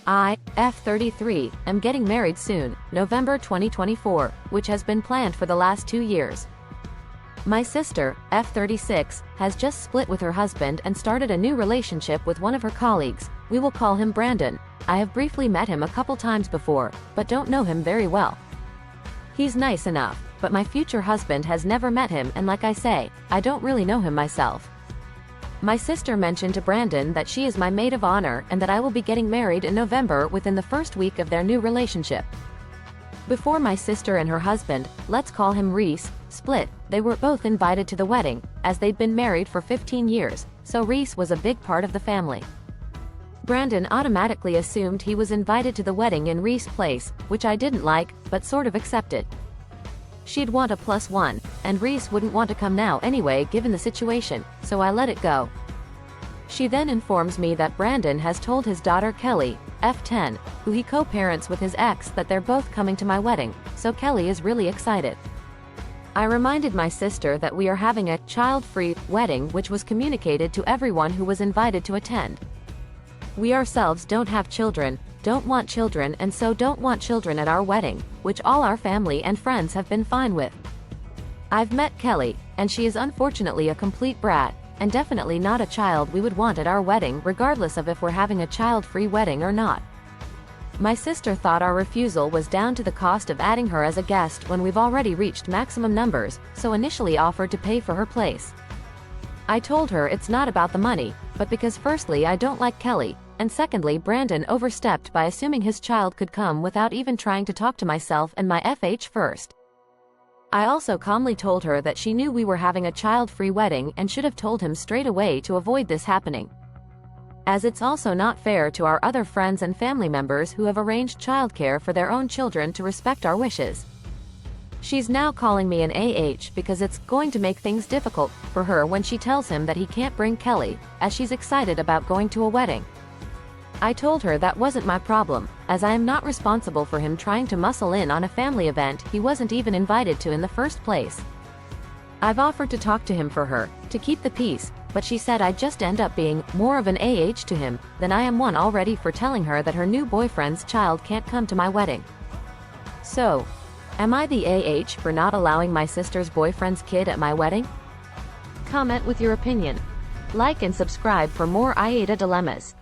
I, F33, am getting married soon, November 2024, which has been planned for the last 2 years. My sister, F36, has just split with her husband and started a new relationship with one of her colleagues. We will call him Brandon. I have briefly met him a couple times before, but don't know him very well. He's nice enough, but my future husband has never met him, and like I say, I don't really know him myself. My sister mentioned to Brandon that she is my maid of honor and that I will be getting married in November within the first week of their new relationship. Before my sister and her husband, let's call him Reese, split, they were both invited to the wedding, as they'd been married for 15 years, so Reese was a big part of the family. Brandon automatically assumed he was invited to the wedding in Reese's place, which I didn't like, but sort of accepted. She'd want a +1, and Reese wouldn't want to come now anyway given the situation, so I let it go. She then informs me that Brandon has told his daughter Kelly, F10, who he co-parents with his ex, that they're both coming to my wedding, so Kelly is really excited. I reminded my sister that we are having a child-free wedding, which was communicated to everyone who was invited to attend. We ourselves don't have children, don't want children, and so don't want children at our wedding, which all our family and friends have been fine with. I've met Kelly, and she is unfortunately a complete brat, and definitely not a child we would want at our wedding, regardless of if we're having a child-free wedding or not. My sister thought our refusal was down to the cost of adding her as a guest when we've already reached maximum numbers, so initially offered to pay for her place. I told her it's not about the money, but because firstly I don't like Kelly, and secondly Brandon overstepped by assuming his child could come without even trying to talk to myself and my FH first. I also calmly told her that she knew we were having a child-free wedding and should have told him straight away to avoid this happening, as it's also not fair to our other friends and family members who have arranged childcare for their own children to respect our wishes. She's now calling me an AH because it's going to make things difficult for her when she tells him that he can't bring Kelly, as she's excited about going to a wedding. I told her that wasn't my problem, as I am not responsible for him trying to muscle in on a family event he wasn't even invited to in the first place. I've offered to talk to him for her, to keep the peace, but she said I'd just end up being more of an AH to him than I am one already for telling her that her new boyfriend's child can't come to my wedding. So, am I the AH for not allowing my sister's boyfriend's kid at my wedding? Comment with your opinion. Like and subscribe for more AITA dilemmas.